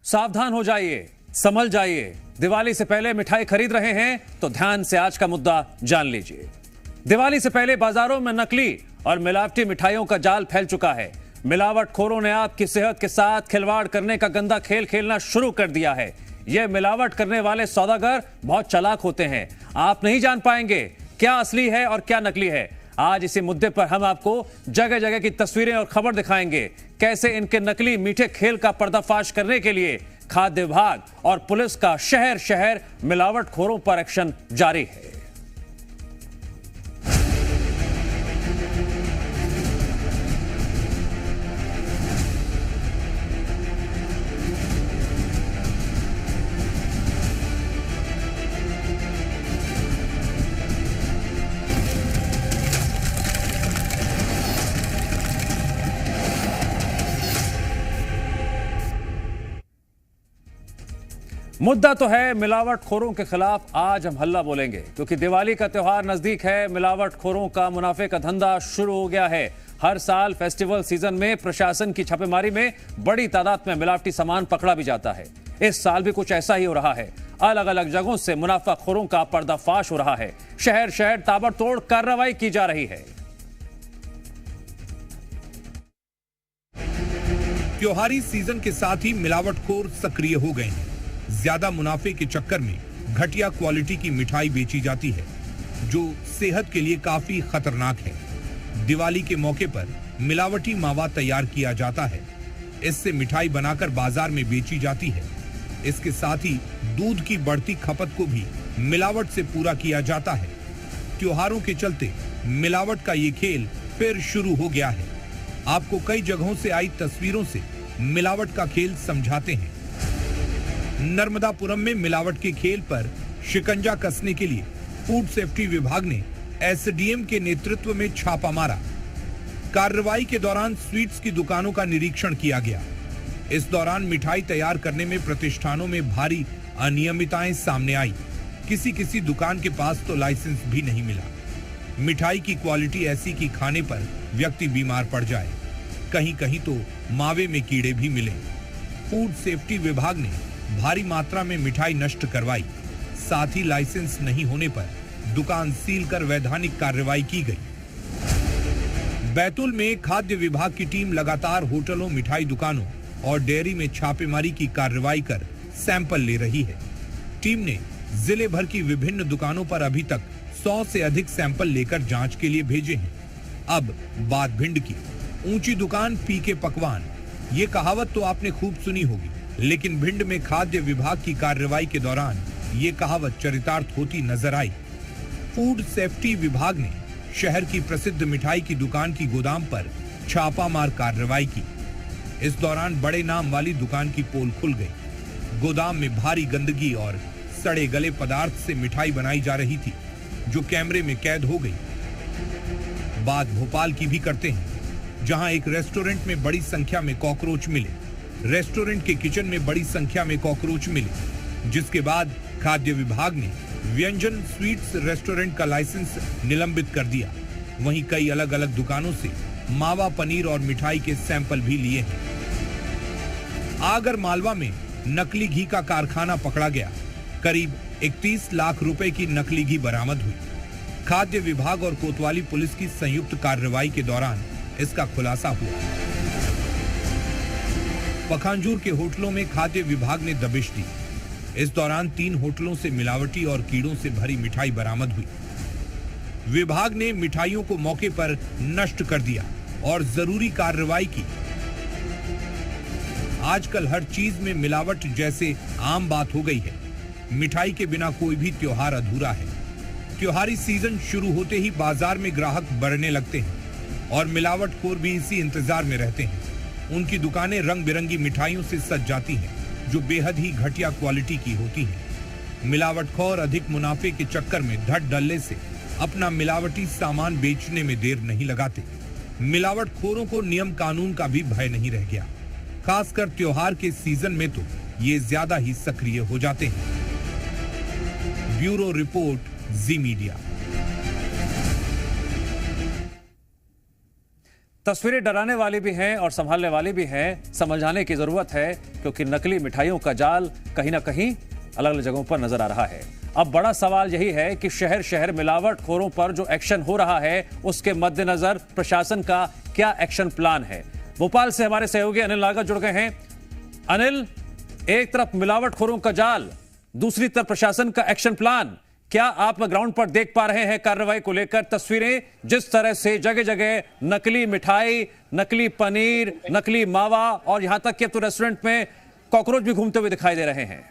सावधान हो जाइए, संभल जाइए। दिवाली से पहले मिठाई खरीद रहे हैं तो ध्यान से आज का मुद्दा जान लीजिए। दिवाली से पहले बाजारों में नकली और मिलावटी मिठाइयों का जाल फैल चुका है। मिलावटखोरों ने आपकी सेहत के साथ खिलवाड़ करने का गंदा खेल खेलना शुरू कर दिया है। यह मिलावट करने वाले सौदागर बहुत चालाक होते हैं। आप नहीं जान पाएंगे क्या असली है और क्या नकली है। आज इसी मुद्दे पर हम आपको जगह जगह की तस्वीरें और खबर दिखाएंगे, कैसे इनके नकली मीठे खेल का पर्दाफाश करने के लिए खाद्य विभाग और पुलिस का शहर शहर मिलावटखोरों पर एक्शन जारी है। मुद्दा तो है मिलावटखोरों के खिलाफ। आज हम हल्ला बोलेंगे क्योंकि दिवाली का त्योहार नजदीक है। मिलावटखोरों का मुनाफे का धंधा शुरू हो गया है। हर साल फेस्टिवल सीजन में प्रशासन की छापेमारी में बड़ी तादाद में मिलावटी सामान पकड़ा भी जाता है। इस साल भी कुछ ऐसा ही हो रहा है। अलग अलग जगहों से मुनाफाखोरों का पर्दाफाश हो रहा है। शहर शहर ताबड़तोड़ कार्रवाई की जा रही है। त्योहारी सीजन के साथ ही मिलावटखोर सक्रिय हो गए हैं। ज्यादा मुनाफे के चक्कर में घटिया क्वालिटी की मिठाई बेची जाती है, जो सेहत के लिए काफी खतरनाक है। दिवाली के मौके पर मिलावटी मावा तैयार किया जाता है। इससे मिठाई बनाकर बाजार में बेची जाती है। इसके साथ ही दूध की बढ़ती खपत को भी मिलावट से पूरा किया जाता है। त्योहारों के चलते मिलावट का ये खेल फिर शुरू हो गया है। आपको कई जगहों से आई तस्वीरों से मिलावट का खेल समझाते हैं। नर्मदापुरम में मिलावट के खेल पर शिकंजा कसने के लिए फूड सेफ्टी विभाग ने एसडीएम के नेतृत्व में छापा मारा। कार्रवाई के दौरान स्वीट्स की दुकानों का निरीक्षण किया गया। इस दौरान मिठाई तैयार करने में प्रतिष्ठानों में भारी अनियमितताएं सामने आई। किसी दुकान के पास तो लाइसेंस भी नहीं मिला। मिठाई की क्वालिटी ऐसी कि खाने पर व्यक्ति बीमार पड़ जाए। कहीं कहीं तो मावे में कीड़े भी मिले। फूड सेफ्टी विभाग ने भारी मात्रा में मिठाई नष्ट करवाई। साथ ही लाइसेंस नहीं होने पर दुकान सील कर वैधानिक कार्रवाई की गई। बैतूल में खाद्य विभाग की टीम लगातार होटलों, मिठाई दुकानों और डेयरी में छापेमारी की कार्रवाई कर सैंपल ले रही है। टीम ने जिले भर की विभिन्न दुकानों पर अभी तक 100 से अधिक सैंपल लेकर जांच के लिए भेजे हैं। अब बात भिंड की। ऊंची दुकान पीके पकवान, ये कहावत तो आपने खूब सुनी होगी, लेकिन भिंड में खाद्य विभाग की कार्रवाई के दौरान ये कहावत चरितार्थ होती नजर आई। फूड सेफ्टी विभाग ने शहर की प्रसिद्ध मिठाई की दुकान की गोदाम पर छापामार कार्रवाई की। इस दौरान बड़े नाम वाली दुकान की पोल खुल गई। गोदाम में भारी गंदगी और सड़े गले पदार्थ से मिठाई बनाई जा रही थी, जो कैमरे में कैद हो गई। बात भोपाल की भी करते हैं, जहां एक रेस्टोरेंट में बड़ी संख्या में कॉकरोच मिले। रेस्टोरेंट के किचन में बड़ी संख्या में कॉकरोच मिले, जिसके बाद खाद्य विभाग ने व्यंजन स्वीट्स रेस्टोरेंट का लाइसेंस निलंबित कर दिया। वहीं कई अलग अलग दुकानों से मावा, पनीर और मिठाई के सैंपल भी लिए हैं। आगर मालवा में नकली घी का कारखाना पकड़ा गया। करीब 31 लाख रुपए की नकली घी बरामद हुई। खाद्य विभाग और कोतवाली पुलिस की संयुक्त कार्रवाई के दौरान इसका खुलासा हुआ। पखांजूर के होटलों में खाद्य विभाग ने दबिश दी। इस दौरान 3 होटलों से मिलावटी और कीड़ों से भरी मिठाई बरामद हुई। विभाग ने मिठाइयों को मौके पर नष्ट कर दिया और जरूरी कार्रवाई की। आजकल हर चीज में मिलावट जैसे आम बात हो गई है। मिठाई के बिना कोई भी त्योहार अधूरा है। त्योहारी सीजन शुरू होते ही बाजार में ग्राहक बढ़ने लगते हैं और मिलावटखोर भी इसी इंतजार में रहते हैं। उनकी दुकानें रंग बिरंगी मिठाइयों से सज जाती हैं, जो बेहद ही घटिया क्वालिटी की होती हैं। मिलावटखोर अधिक मुनाफे के चक्कर में धड़ डलने से अपना मिलावटी सामान बेचने में देर नहीं लगाते। मिलावटखोरों को नियम कानून का भी भय नहीं रह गया। खासकर त्योहार के सीजन में तो ये ज्यादा ही सक्रिय हो जाते हैं। ब्यूरो रिपोर्ट, जी मीडिया। तस्वीरें डराने वाली भी हैं और संभालने वाली भी हैं। समझाने की जरूरत है क्योंकि नकली मिठाइयों का जाल कहीं ना कहीं अलग अलग जगहों पर नजर आ रहा है। अब बड़ा सवाल यही है कि शहर शहर मिलावटखोरों पर जो एक्शन हो रहा है उसके मद्देनजर प्रशासन का क्या एक्शन प्लान है। भोपाल से हमारे सहयोगी अनिल नागर जुड़ गए हैं। अनिल, एक तरफ मिलावटखोरों का जाल, दूसरी तरफ प्रशासन का एक्शन प्लान, क्या आप ग्राउंड पर देख पा रहे हैं कार्रवाई को लेकर? तस्वीरें जिस तरह से जगह जगह नकली मिठाई, नकली पनीर, नकली मावा और यहां तक कि अब तो रेस्टोरेंट में कॉकरोच भी घूमते हुए दिखाई दे रहे हैं।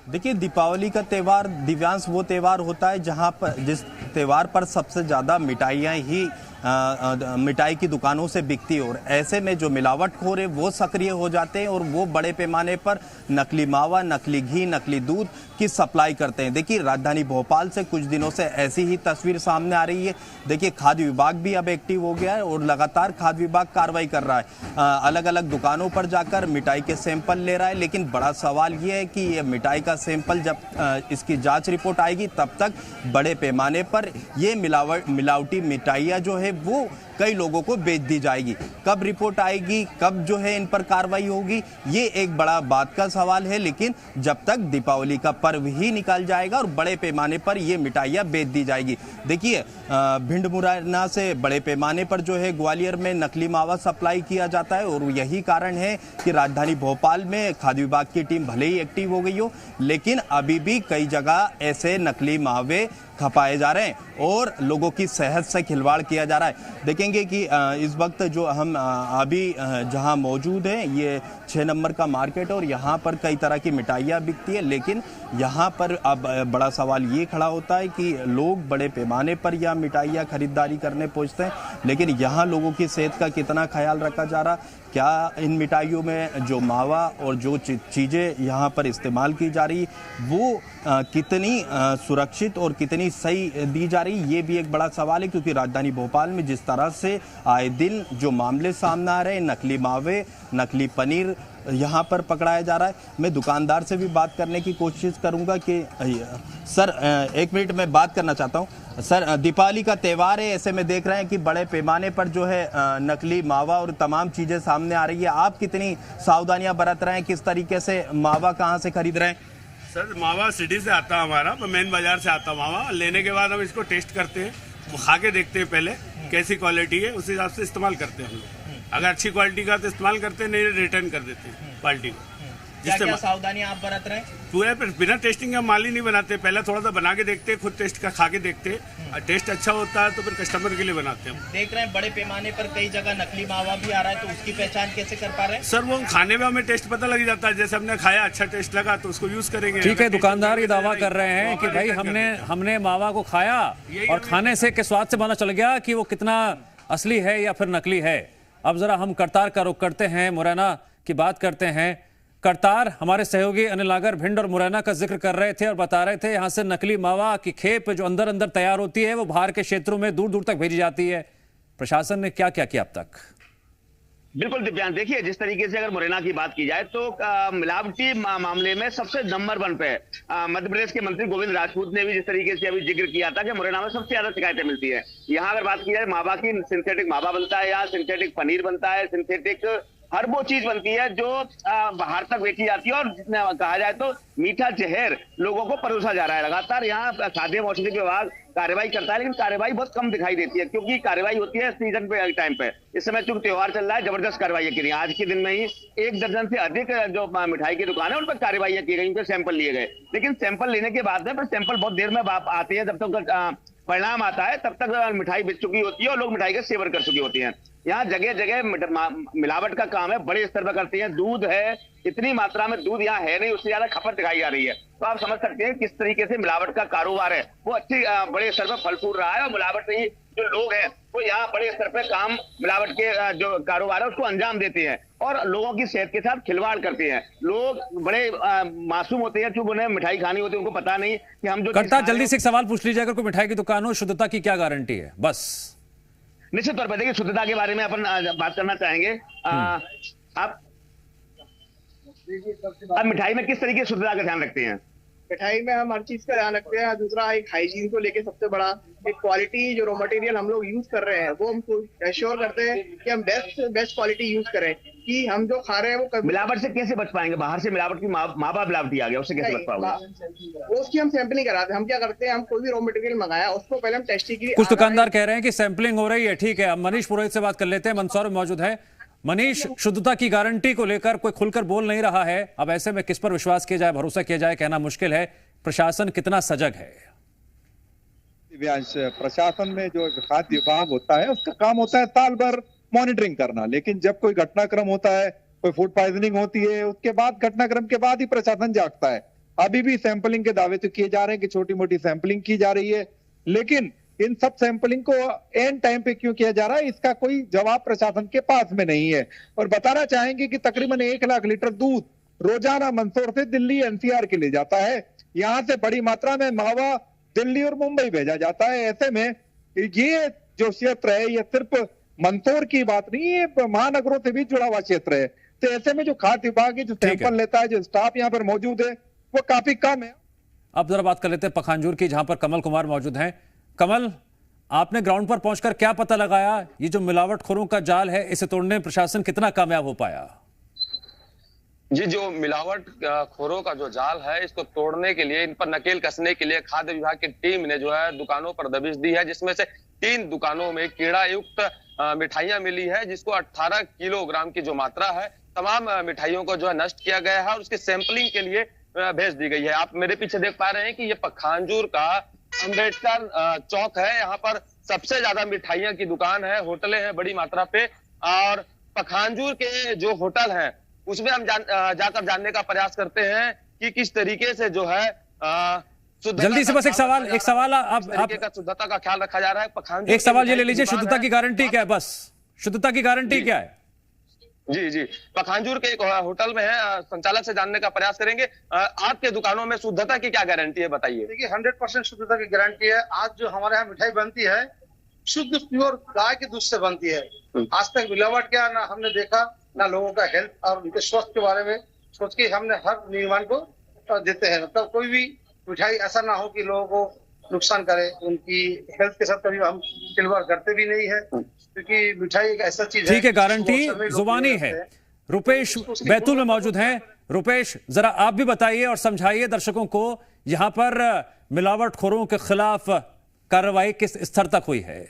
देखिए, दीपावली का त्यौहार दिव्यांश वो त्यौहार होता है जहां पर जिस त्यौहार पर सबसे ज़्यादा मिठाइयाँ ही मिठाई की दुकानों से बिकती है और ऐसे में जो मिलावटखोर है वो सक्रिय हो जाते हैं और वो बड़े पैमाने पर नकली मावा, नकली घी, नकली दूध की सप्लाई करते हैं। देखिए, राजधानी भोपाल से कुछ दिनों से ऐसी ही तस्वीर सामने आ रही है। देखिए, खाद्य विभाग भी अब एक्टिव हो गया है और लगातार खाद्य विभाग कार्रवाई कर रहा है। अलग अलग दुकानों पर जाकर मिठाई के सैंपल ले रहा है, लेकिन बड़ा सवाल ये है कि ये मिठाई का सैंपल जब इसकी जांच रिपोर्ट आएगी तब तक बड़े पैमाने पर ये मिलावटी मिठाइयाँ जो है वो कई लोगों को बेच दी जाएगी। कब रिपोर्ट आएगी, कब जो है इन पर कार्रवाई होगी, ये एक बड़ा बात का सवाल है। लेकिन जब तक दीपावली का पर्व ही निकल जाएगा और बड़े पैमाने पर ये मिठाइयाँ बेच दी जाएगी। देखिए, भिंड मुरैना से बड़े पैमाने पर जो है ग्वालियर में नकली मावा सप्लाई किया जाता है और यही कारण है कि राजधानी भोपाल में खाद्य विभाग की टीम भले ही एक्टिव हो गई हो, लेकिन अभी भी कई जगह ऐसे नकली मावे खपाए जा रहे हैं और लोगों की सेहत से खिलवाड़ किया जा रहा है। देखेंगे कि इस वक्त जो हम अभी जहां मौजूद हैं ये 6 नंबर का मार्केट है और यहां पर कई तरह की मिठाइयां बिकती है, लेकिन यहां पर अब बड़ा सवाल ये खड़ा होता है कि लोग बड़े पैमाने पर यह मिठाइयां खरीदारी करने पहुंचते हैं, लेकिन यहां लोगों की सेहत का कितना ख्याल रखा जा रहा, क्या इन मिठाइयों में जो मावा और जो चीज़ें यहाँ पर इस्तेमाल की जा रही वो कितनी सुरक्षित और कितनी सही दी जा रही, ये भी एक बड़ा सवाल है। क्योंकि राजधानी भोपाल में जिस तरह से आए दिन जो मामले सामने आ रहे हैं, नकली मावे, नकली पनीर यहाँ पर पकड़ाया जा रहा है। मैं दुकानदार से भी बात करने की कोशिश करूँगा कि सर, एक मिनट में बात करना चाहता हूँ। सर, दीपावली का त्यौहार है, ऐसे में देख रहे हैं कि बड़े पैमाने पर जो है नकली मावा और तमाम चीज़ें सामने आ रही है। आप कितनी सावधानियां बरत रहे हैं, किस तरीके से मावा कहां से खरीद रहे हैं? सर, मावा सिटी से आता है हमारा, मेन बाजार से आता मावा। लेने के बाद हम इसको टेस्ट करते हैं, खा के देखते हैं पहले कैसी क्वालिटी है, उस हिसाब से इस्तेमाल करते हैं हम लोग। अगर अच्छी क्वालिटी का तो इस्तेमाल करते हैं, नहीं रिटर्न कर देते हैं क्वालिटी को। क्या सावधानियां आप बरत रहे हैं? पूरे बिना टेस्टिंग हम माल ही नहीं बनाते, पहले थोड़ा सा बना के देखते हैं, खुद टेस्ट का खा के देखते हैं। टेस्ट अच्छा होता है तो फिर कस्टमर के लिए बनाते हैं। देख रहे हैं बड़े पैमाने पर कई जगह नकली मावा भी आ रहा है, तो उसकी पहचान कैसे कर पा रहे हैं? सर, वो खाने में हमें टेस्ट पता लग जाता है, जैसे हमने खाया अच्छा टेस्ट लगा तो उसको यूज करेंगे। ठीक है, दुकानदार ये दावा कर रहे हैं कि भाई हमने मावा को खाया और खाने से के स्वाद से पता चल गया कि वो कितना असली है या फिर नकली है। अब जरा हम करतार का रुख करते हैं, मुरैना की बात करते हैं। करतार, हमारे सहयोगी अनिल नागर भिंड और मुरैना का जिक्र कर रहे थे और बता रहे थे यहां से नकली मावा की खेप जो अंदर अंदर तैयार होती है वो बाहर के क्षेत्रों में दूर दूर तक भेजी जाती है। प्रशासन ने क्या क्या किया अब तक? बिल्कुल दिव्यांश, देखिए जिस तरीके से अगर मुरैना की बात की जाए तो मिलावटी मामले में सबसे नंबर 1 पे मध्य प्रदेश के मंत्री गोविंद राजपूत ने भी जिस तरीके से अभी जिक्र किया था कि मुरैना में सबसे ज्यादा शिकायतें मिलती है। यहाँ अगर बात की जाए मावा की, सिंथेटिक मावा बनता है, यहाँ सिंथेटिक पनीर बनता है, सिंथेटिक हर वो चीज बनती है जो बाहर तक बेची जाती है और कहा जाए तो मीठा जहर लोगों को परोसा जा रहा है। लगातार यहाँ खाद्य और औषधि विभाग कार्रवाई करता है, लेकिन कार्रवाई बहुत कम दिखाई देती है क्योंकि कार्रवाई होती है सीजन पे, टाइम पे। इस समय चूंकि त्योहार चल रहा है, जबरदस्त कार्रवाई की गई। आज के दिन में ही 1 दर्जन से अधिक जो मिठाई की दुकान है उन पर कार्रवाई की गई, उनके सैंपल लिए गए। लेकिन सैंपल लेने के बाद में फिर सैंपल बहुत देर में आते हैं, जब तक परिणाम आता है तब तक मिठाई बिक चुकी होती है और लोग मिठाई का सेवन कर चुकी होती हैं। यहाँ जगह जगह मिलावट का काम है, बड़े स्तर पर करते हैं। दूध है, इतनी मात्रा में दूध यहाँ है नहीं, उससे ज्यादा खपत दिखाई जा रही है। तो आप समझ सकते हैं किस तरीके से मिलावट का कारोबार है वो अच्छी बड़े स्तर पर फल फूल रहा है और मिलावट से ही जो लोग हैं वो यहाँ बड़े स्तर पर काम मिलावट के जो कारोबार है उसको अंजाम देते हैं और लोगों की सेहत के साथ खिलवाड़ करते हैं। लोग बड़े मासूम होते हैं, चूंकि उन्हें मिठाई खानी होती है, उनको पता नहीं कि हम जो करता। जल्दी से एक सवाल पूछ लीजिए, अगर कोई मिठाई की दुकान हो, शुद्धता की क्या गारंटी है? बस निश्चित तौर पर देखिए, शुद्धता के बारे में अपन बात करना चाहेंगे। आप मिठाई में किस तरीके से शुद्धता का ध्यान रखते हैं? मिठाई में हम हर चीज का ध्यान रखते हैं। दूसरा एक हाइजीन को लेके सबसे बड़ा एक क्वालिटी जो रॉ मटेरियल हम लोग यूज कर रहे हैं वो हम एश्योर करते हैं कि हम बेस्ट क्वालिटी यूज करें, कि हम जो खा रहे हैं वो मिलावट से कैसे बच पाएंगे? बाहर से मिलावट की माँ बाप मिलावटी आ गया, उससे कैसे बच पाओगे? वो उसकी हम सैंपलिंग कराते हैं। हम क्या करते हैं, हम कोई भी रॉ मटेरियल मंगाया उसको पहले हम टेस्टिंग की। कुछ दुकानदार कह रहे हैं कि सैंपलिंग हो रही है, ठीक है। अब मनीष पुरोहित से बात कर लेते हैं, मंदसौर में मौजूद है। मनीष, शुद्धता की गारंटी को लेकर कोई खुलकर बोल नहीं रहा है। अब ऐसे में किस पर विश्वास किया जाए, भरोसा किया जाए, कहना मुश्किल है। प्रशासन कितना सजग है? दिव्यांश, प्रशासन में जो खाद्य विभाग होता है उसका काम होता है साल भर मॉनिटरिंग करना, लेकिन जब कोई घटनाक्रम होता है, कोई फूड पॉइजनिंग होती है, उसके बाद घटनाक्रम के बाद ही प्रशासन जागता है। अभी भी सैंपलिंग के दावे तो किए जा रहे हैं कि छोटी मोटी सैंपलिंग की जा रही है, लेकिन इन सब सैंपलिंग को एन टाइम पे क्यों किया जा रहा है, इसका कोई जवाब प्रशासन के पास में नहीं है। और बताना चाहेंगे कि तकरीबन 1 लाख लीटर दूध रोजाना मंदसौर से दिल्ली एनसीआर के ले जाता है। यहाँ से बड़ी मात्रा में मावा दिल्ली और मुंबई भेजा जाता है। ऐसे में ये जो क्षेत्र है ये सिर्फ मंदसौर की बात नहीं है, महानगरों से भी जुड़ा हुआ क्षेत्र है। तो ऐसे में जो खाद्य विभाग है, जो सैंपल लेता है, जो स्टाफ यहाँ पर मौजूद है, वो काफी कम है। अब जरा बात कर लेते हैं पखांजूर की, जहां पर कमल कुमार मौजूद हैं। कमल, आपने ग्राउंड पर पहुंचकर क्या पता लगाया? ये जो मिलावटखोरों का जाल है, इसे तोड़ने में प्रशासन कितना कामयाब हो पाया? जी, जो मिलावट खोरों का जो जाल है, इसको तोड़ने के लिए, इन पर नकेल कसने के लिए खाद्य विभाग की टीम ने जो है दुकानों पर दबिश दी है, जिसमें से 3 दुकानों में कीड़ा युक्त मिठाइयां मिली है, जिसको 18 किलोग्राम की जो मात्रा है, तमाम मिठाइयों को जो है नष्ट किया गया है और उसकी सैंपलिंग के लिए भेज दी गई है। आप मेरे पीछे देख पा रहे हैं कि ये पखांजूर का अम्बेडकर चौक है। यहाँ पर सबसे ज्यादा मिठाइयां की दुकान है, होटलें हैं बड़ी मात्रा पे, और पखांजूर के जो होटल हैं उसमें हम जाकर जानने का प्रयास करते हैं कि किस तरीके से जो है जल्दी से बस एक सवाल आप का शुद्धता का ख्याल रखा जा रहा है। पखांजूर एक सवाल ये ले लीजिए, शुद्धता की गारंटी क्या है? बस शुद्धता की गारंटी क्या है? जी, पखांजूर के एक होटल में है, संचालक से जानने का प्रयास करेंगे। आपके दुकानों में शुद्धता की क्या गारंटी है, बताइए। देखिए, 100% शुद्धता की गारंटी है। आज जो हमारे यहाँ मिठाई बनती है शुद्ध प्योर गाय के दूध से बनती है। आज तक मिलावट क्या ना हमने देखा, ना लोगों का हेल्थ और उनके स्वास्थ्य के बारे में सोच के हमने हर निर्माण को देते हैं। मतलब कोई भी मिठाई ऐसा ना हो कि लोगों को नुकसान करे। उनकी हेल्थ के साथ कभी हम खिलवाड़ करते भी नहीं है, क्योंकि मिठाई एक ऐसा चीज है। ठीक है, गारंटी जुबानी है। रुपेश बैतूल में मौजूद हैं। रुपेश, जरा आप भी बताइए और समझाइए दर्शकों को, यहां पर मिलावटखोरों के खिलाफ कार्रवाई किस स्तर तक हुई है?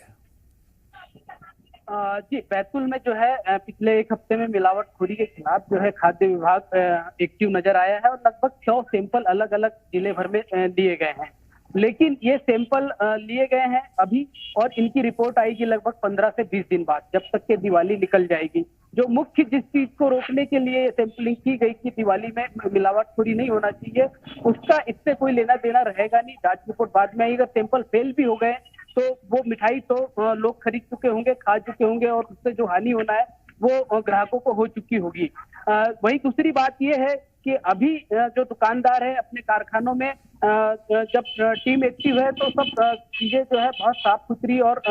जी, बैतूल में जो है पिछले 1 हफ्ते में मिलावटखोरी के खिलाफ जो है खाद्य विभाग एक्टिव नजर आया है और लगभग 100 सैंपल अलग अलग जिले भर में लिए गए हैं। लेकिन ये सैंपल लिए गए हैं अभी, और इनकी रिपोर्ट आएगी लगभग 15 से 20 दिन बाद, जब तक के दिवाली निकल जाएगी। जो मुख्य जिस चीज को रोकने के लिए सैंपलिंग की गई कि दिवाली में मिलावटखोरी नहीं होना चाहिए, उसका इससे कोई लेना देना रहेगा नहीं। जांच रिपोर्ट बाद में आई। अगर सैंपल फेल भी हो गए तो वो मिठाई तो लोग खरीद चुके होंगे, खा चुके होंगे, और उससे जो हानि होना है वो ग्राहकों को हो चुकी होगी। वही दूसरी बात ये है कि अभी जो दुकानदार है अपने कारखानों में जब टीम एक्टिव है तो सब चीजें जो है बहुत साफ सुथरी और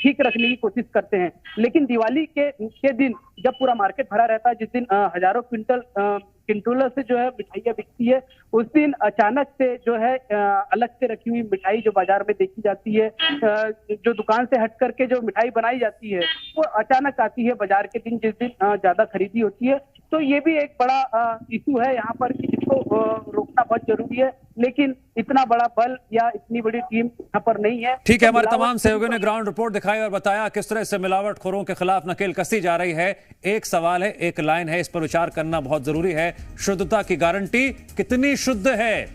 ठीक रखने की कोशिश करते हैं। लेकिन दिवाली के दिन जब पूरा मार्केट भरा रहता है, जिस दिन हजारों क्विंटलों से जो है मिठाइयाँ बिकती है, उस दिन अचानक से जो है अलग से रखी हुई मिठाई जो बाजार में देखी जाती है, जो दुकान से हट करके जो मिठाई बनाई जाती है, वो अचानक आती है बाजार के दिन, जिस दिन ज्यादा खरीदी होती है। तो ये भी एक बड़ा इशू है यहाँ पर, जिसको रोकना बहुत जरूरी है। लेकिन इतना बड़ा बल या इतनी बड़ी टीम यहाँ पर नहीं है। ठीक है, हमारे तमाम सहयोगियों ने ग्राउंड रिपोर्ट दिखाई और बताया किस तरह से मिलावटखोरों के खिलाफ नकेल कसी जा रही है। एक सवाल है, एक लाइन है, इस पर विचार करना बहुत जरूरी है। शुद्धता की गारंटी कितनी शुद्ध है?